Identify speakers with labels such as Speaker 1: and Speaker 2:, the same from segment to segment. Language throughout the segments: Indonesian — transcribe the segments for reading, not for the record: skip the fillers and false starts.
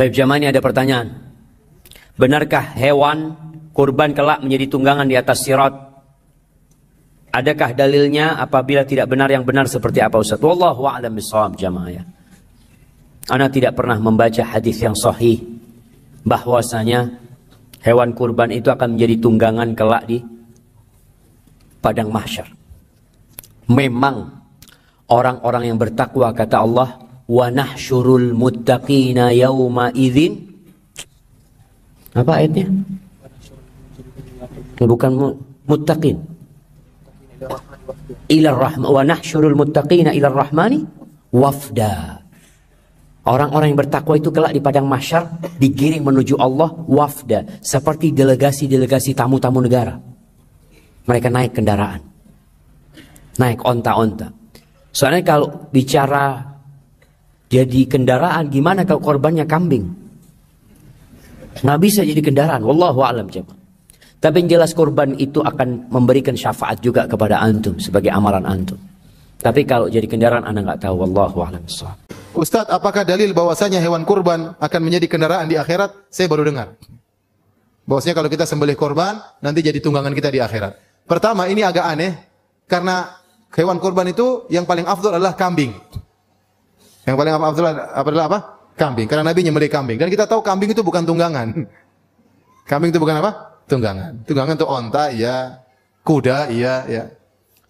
Speaker 1: Baik, jamaah, ini ada pertanyaan. Benarkah hewan kurban kelak menjadi tunggangan di atas sirat? Adakah dalilnya? Apabila tidak benar, yang benar seperti apa, Ustaz? Wallahu a'lam bishawab, jamaah ya. Ana tidak pernah membaca hadis yang sahih bahwasanya hewan kurban itu akan menjadi tunggangan kelak di padang mahsyar. Memang orang-orang yang bertakwa, kata Allah, wa nahsyurul muttaqina yauma idzin. Apa ayatnya? Bukan muttaqin. Ila rahman wa nahsyurul muttaqina ila rahmani wafda. Orang-orang yang bertakwa itu kelak di padang mahsyar digiring menuju Allah wafda, seperti delegasi-delegasi tamu-tamu negara. Mereka naik kendaraan, naik onta-onta. Soalnya kalau bicara jadi kendaraan, gimana kalau korbannya kambing? Nggak bisa jadi kendaraan. Wallahu a'lam jemaah. Tapi yang jelas korban itu akan memberikan syafaat juga kepada antum sebagai amalan antum. Tapi kalau jadi kendaraan, anda nggak tahu. Wallahu a'lam bishawab.
Speaker 2: Ustadz, apakah dalil bahwasanya hewan kurban akan menjadi kendaraan di akhirat? Saya baru dengar bahwasanya kalau kita sembelih korban nanti jadi tunggangan kita di akhirat. Pertama, ini agak aneh karena hewan kurban itu yang paling afdal adalah kambing. Yang paling afdal adalah apa? Kambing. Karena Nabi nyembelih kambing. Dan kita tahu kambing itu bukan tunggangan. Kambing itu bukan apa? Tunggangan. Tunggangan itu onta, ya. Kuda, iya, ya.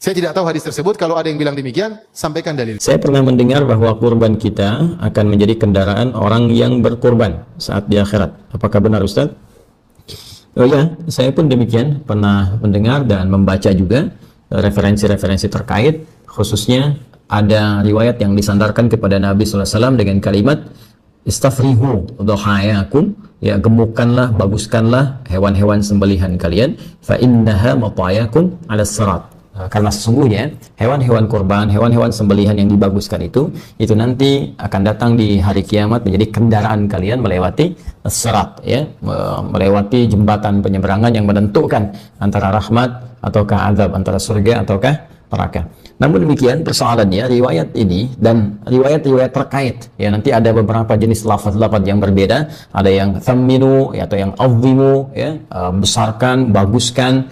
Speaker 2: Saya tidak tahu hadis tersebut. Kalau ada yang bilang demikian, sampaikan dalil.
Speaker 3: Saya pernah mendengar bahwa kurban kita akan menjadi kendaraan orang yang berkurban saat di akhirat. Apakah benar, Ustaz? Oh ya, saya pun demikian. Pernah mendengar dan membaca juga referensi-referensi terkait, khususnya ada riwayat yang disandarkan kepada Nabi SAW dengan kalimat istafrihu dhahayakum, ya, gemukkanlah, baguskanlah hewan-hewan sembelihan kalian, fa innaha matayakum ala sirat. Karena sesungguhnya hewan-hewan kurban, hewan-hewan sembelihan yang dibaguskan itu nanti akan datang di hari kiamat menjadi kendaraan kalian melewati sirat, ya, melewati jembatan penyeberangan yang menentukan antara rahmat ataukah azab, antara surga ataukah neraka. Namun demikian persoalannya, riwayat ini dan riwayat-riwayat terkait, ya, nanti ada beberapa jenis lafaz-lafaz yang berbeda. Ada yang thamminu, ya, atau yang azimu, ya, besarkan, baguskan,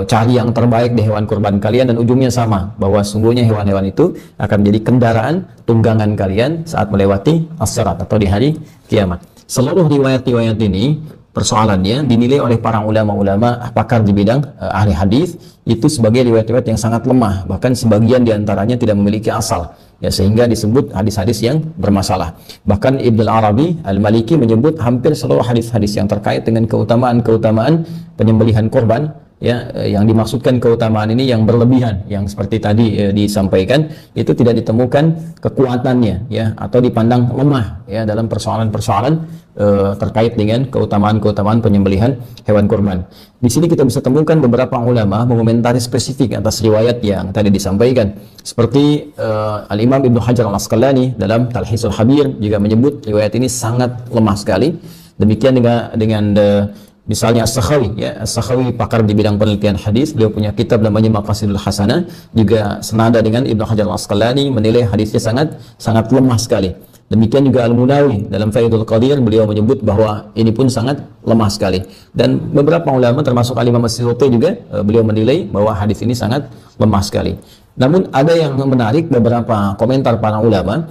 Speaker 3: cari yang terbaik di hewan kurban kalian, dan ujungnya sama, bahwa sungguhnya hewan-hewan itu akan menjadi kendaraan tunggangan kalian saat melewati as-sirat atau di hari kiamat. Seluruh riwayat-riwayat ini persoalannya dinilai oleh para ulama-ulama pakar di bidang ahli hadis itu sebagai riwayat-riwayat yang sangat lemah, bahkan sebagian diantaranya tidak memiliki asal, ya, sehingga disebut hadis-hadis yang bermasalah. Bahkan Ibnu Arabi Al-Maliki menyebut hampir seluruh hadis-hadis yang terkait dengan keutamaan-keutamaan penyembelihan korban, ya, yang dimaksudkan keutamaan ini yang berlebihan, yang seperti tadi disampaikan, itu tidak ditemukan kekuatannya, ya, atau dipandang lemah, ya, dalam persoalan-persoalan terkait dengan keutamaan-keutamaan penyembelihan hewan kurban. Di sini kita bisa temukan beberapa ulama mengomentari spesifik atas riwayat yang tadi disampaikan, seperti Al-Imam Ibnu Hajar Al-Asqalani dalam Talhisul Habir juga menyebut riwayat ini sangat lemah sekali. Demikian dengan misalnya As-Sakhawi, ya, As-Sakhawi pakar di bidang penelitian hadis, beliau punya kitab namanya Maqasidul Hasanah, juga senada dengan Ibnu Hajar Al-Asqalani, menilai hadisnya sangat lemah sekali. Demikian juga Al-Munawi dalam Faidul Qadir, beliau menyebut bahwa ini pun sangat lemah sekali. Dan beberapa ulama termasuk Al-Imam As-Suyuti juga beliau menilai bahwa hadis ini sangat lemah sekali. Namun ada yang menarik, beberapa komentar para ulama,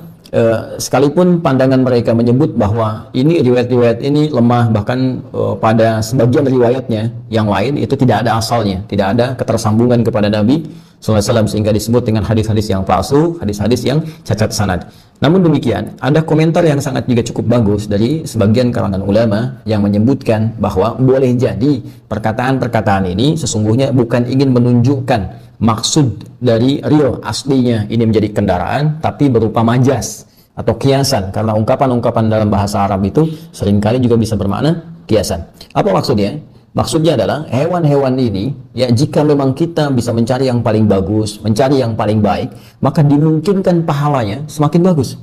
Speaker 3: sekalipun pandangan mereka menyebut bahwa ini riwayat-riwayat ini lemah, bahkan pada sebagian riwayatnya yang lain itu tidak ada asalnya, tidak ada ketersambungan kepada Nabi SAW, sehingga disebut dengan hadis-hadis yang palsu, hadis-hadis yang cacat sanad. Namun demikian, ada komentar yang sangat juga cukup bagus dari sebagian kalangan ulama yang menyebutkan bahwa boleh jadi perkataan-perkataan ini sesungguhnya bukan ingin menunjukkan maksud dari real aslinya ini menjadi kendaraan, tapi berupa majas atau kiasan, karena ungkapan-ungkapan dalam bahasa Arab itu seringkali juga bisa bermakna kiasan. Apa maksudnya? Maksudnya adalah hewan-hewan ini, ya, jika memang kita bisa mencari yang paling bagus, mencari yang paling baik, maka dimungkinkan pahalanya semakin bagus,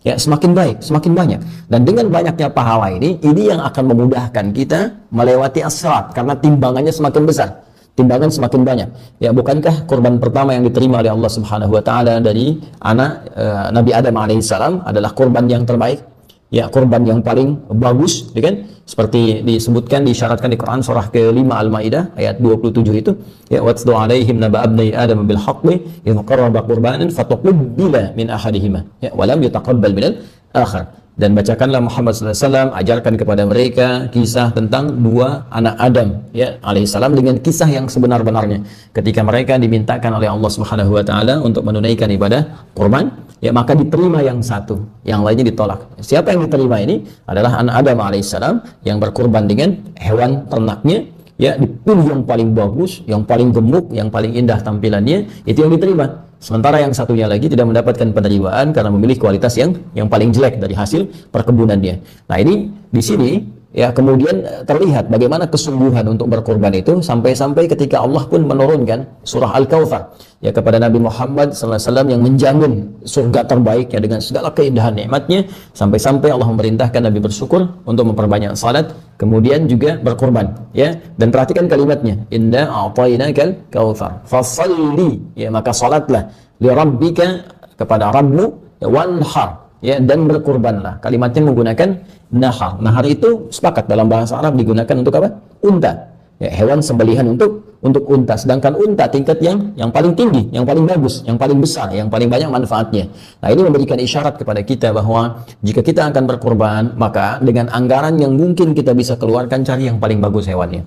Speaker 3: ya, semakin baik, semakin banyak. Dan dengan banyaknya pahala ini yang akan memudahkan kita melewati as-sirat, karena timbangannya semakin besar, timbangan semakin banyak. Ya, bukankah korban pertama yang diterima oleh Allah Subhanahu wa taala dari anak Nabi Adam alaihissalam adalah korban yang terbaik? ya kurban yang paling bagus, ya kan? Seperti disebutkan, disyaratkan di Quran surah ke-5 Al-Maidah ayat 27 itu, ya watlu alaihim naba abnai adam bil haqqi idh qarraba qurbanan fatuqbila min ahadihima ya wa lam yutaqabbal minal akhar. Dan bacakanlah Muhammad SAW, ajarkan kepada mereka kisah tentang dua anak Adam ya alaihissalam dengan kisah yang sebenar-benarnya. Ketika mereka dimintakan oleh Allah Subhanahu wa taala untuk menunaikan ibadah kurban, ya maka diterima yang satu, yang lainnya ditolak. Siapa yang diterima ini adalah anak Adam alaihissalam yang berkurban dengan hewan ternaknya, ya dipilih yang paling bagus, yang paling gemuk, yang paling indah tampilannya, itu yang diterima. Sementara yang satunya lagi tidak mendapatkan penerimaan karena memilih kualitas yang paling jelek dari hasil perkebunannya. Nah, ini di sini ya kemudian terlihat bagaimana kesungguhan untuk berkorban itu, sampai-sampai ketika Allah pun menurunkan surah Al-Kautsar ya kepada Nabi Muhammad SAW yang menjamin surga terbaik ya dengan segala keindahan nikmatnya, sampai-sampai Allah memerintahkan Nabi bersyukur untuk memperbanyak salat, kemudian juga berkorban ya. Dan perhatikan kalimatnya, inna a'tainakal kautsar fasalli, ya maka salatlah li rabbika, kepada Rabbmu, ya wanhar, ya dan berkurbanlah. Kalimatnya menggunakan nahar. Nahar itu sepakat dalam bahasa Arab digunakan untuk apa? Unta. Ya, hewan sembelihan untuk unta. Sedangkan unta tingkat yang paling tinggi, yang paling bagus, yang paling besar, yang paling banyak manfaatnya. Nah, ini memberikan isyarat kepada kita bahwa jika kita akan berkorban, maka dengan anggaran yang mungkin kita bisa keluarkan, cari yang paling bagus hewannya.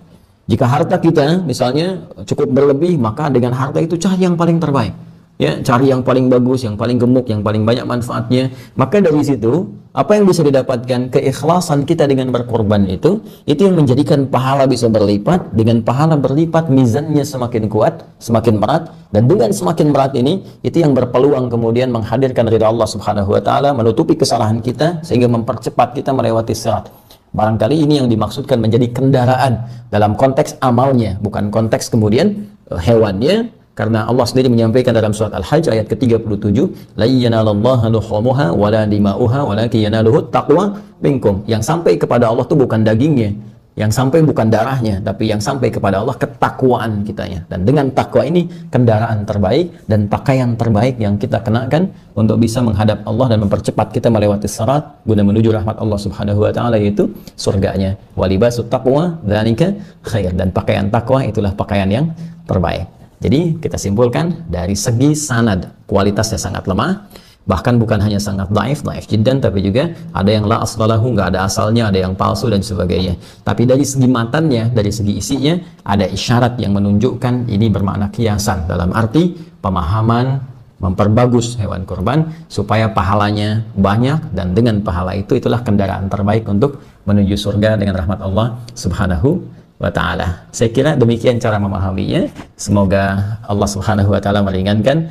Speaker 3: Jika harta kita misalnya cukup berlebih, maka dengan harta itu cari yang paling terbaik. Ya, cari yang paling bagus, yang paling gemuk, yang paling banyak manfaatnya. Maka dari situ, apa yang bisa didapatkan? Keikhlasan kita dengan berkorban itu yang menjadikan pahala bisa berlipat. Dengan pahala berlipat, mizannya semakin kuat, semakin berat. Dan dengan semakin berat ini, itu yang berpeluang kemudian menghadirkan ridha Allah Subhanahu wa taala, menutupi kesalahan kita sehingga mempercepat kita melewati sirat. Barangkali ini yang dimaksudkan menjadi kendaraan dalam konteks amalnya, bukan konteks kemudian hewannya. Karena Allah sendiri menyampaikan dalam surat Al-Hajj ayat ke-37, la yanalallaha luhumuha wala dima'uha walakin yanaluhu taqwa minkum. Yang sampai kepada Allah itu bukan dagingnya, yang sampai bukan darahnya, tapi yang sampai kepada Allah ketakwaan kitanya. Dan dengan takwa ini kendaraan terbaik dan pakaian terbaik yang kita kenakan untuk bisa menghadap Allah dan mempercepat kita melewati sirat guna menuju rahmat Allah Subhanahu wa taala, yaitu surganya. Walibasut taqwa dzalika khair. Dan pakaian takwa itulah pakaian yang terbaik. Jadi kita simpulkan dari segi sanad kualitasnya sangat lemah, bahkan bukan hanya sangat dhaif jiddan, tapi juga ada yang la aslalahu, nggak ada asalnya, ada yang palsu dan sebagainya. Tapi dari segi matannya, dari segi isinya, ada isyarat yang menunjukkan ini bermakna kiasan, dalam arti pemahaman memperbagus hewan kurban supaya pahalanya banyak, dan dengan pahala itu itulah kendaraan terbaik untuk menuju surga dengan rahmat Allah Subhanahu wa ta'ala. Saya kira demikian cara memahaminya. Semoga Allah Subhanahu wa ta'ala meringankan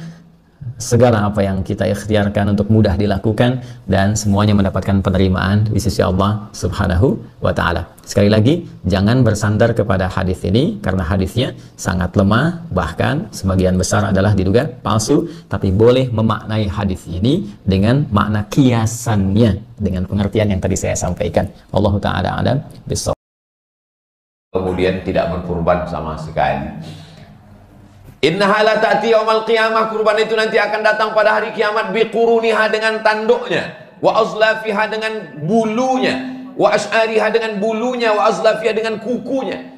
Speaker 3: segala apa yang kita ikhtiarkan untuk mudah dilakukan dan semuanya mendapatkan penerimaan di sisi Allah Subhanahu wa ta'ala. Sekali lagi, jangan bersandar kepada hadis ini karena hadisnya sangat lemah, bahkan sebagian besar adalah diduga palsu, tapi boleh memaknai hadis ini dengan makna kiasannya dengan pengertian yang tadi saya sampaikan. Allah ta'ala alam bissawab.
Speaker 4: Kemudian tidak berkurban sama sekali. Innaha la ta'ti yaumal qiyamah, kurban itu nanti akan datang pada hari kiamat, biquruniha dengan tanduknya, wa azlafiha dengan bulunya, wa ash'ariha dengan bulunya, wa azlafiha dengan kukunya.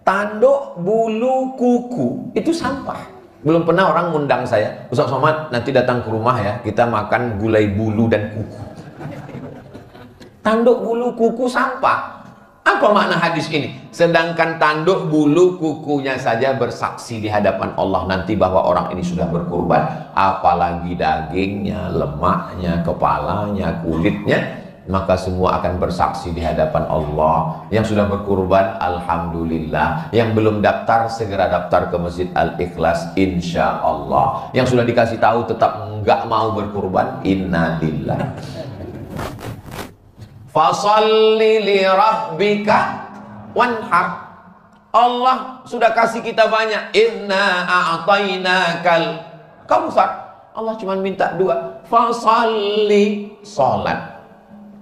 Speaker 4: Tanduk, bulu, kuku itu sampah. Belum pernah orang ngundang saya, Ustaz Somad nanti datang ke rumah ya, kita makan gulai bulu dan kuku. Tanduk, bulu, kuku sampah. Apa makna hadis ini? Sedangkan tanduk, bulu, kukunya saja bersaksi di hadapan Allah nanti bahwa orang ini sudah berkurban. Apalagi dagingnya, lemaknya, kepalanya, kulitnya, maka semua akan bersaksi di hadapan Allah. Yang sudah berkurban, alhamdulillah. Yang belum daftar, segera daftar ke Masjid Al-Ikhlas, insya Allah. Yang sudah dikasih tahu tetap nggak mau berkurban, innalillah. Fasalli li rabbika wanhar. Allah sudah kasih kita banyak. Inna a'tainakal kautsar. Allah cuma minta dua. Fasalli, salat.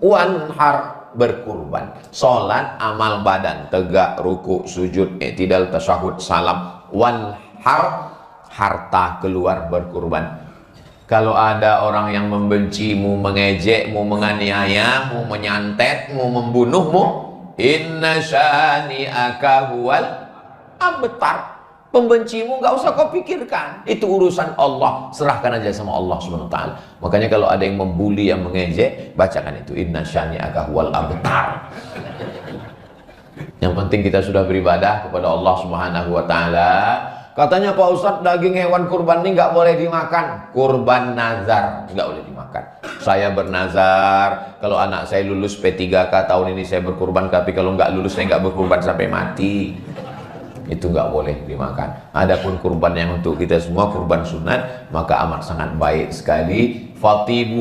Speaker 4: Wanhar, berkurban. Salat amal badan, tegak, ruku, sujud, i'tidal, tasyahud, salam. Wanhar, harta keluar berkurban. Kalau ada orang yang membencimu, mengejekmu, menganiaya, mau menyantet, mau membunuhmu, inna syani'aka huwal abtar. Pembencimu nggak usah kau pikirkan, itu urusan Allah, serahkan aja sama Allah Subhanahu wa taala. Makanya kalau ada yang membuli, yang mengejek, bacakan itu inna syani'aka huwal abtar. Yang penting kita sudah beribadah kepada Allah Subhanahu wa taala. Katanya Pak Ustadz, daging hewan kurban ini nggak boleh dimakan. Kurban nazar nggak boleh dimakan. Saya bernazar kalau anak saya lulus P3K tahun ini saya berkurban, tapi kalau nggak lulus saya nggak berkurban sampai mati. Itu nggak boleh dimakan. Adapun kurban yang untuk kita semua kurban sunat, maka amat sangat baik sekali. Fatibu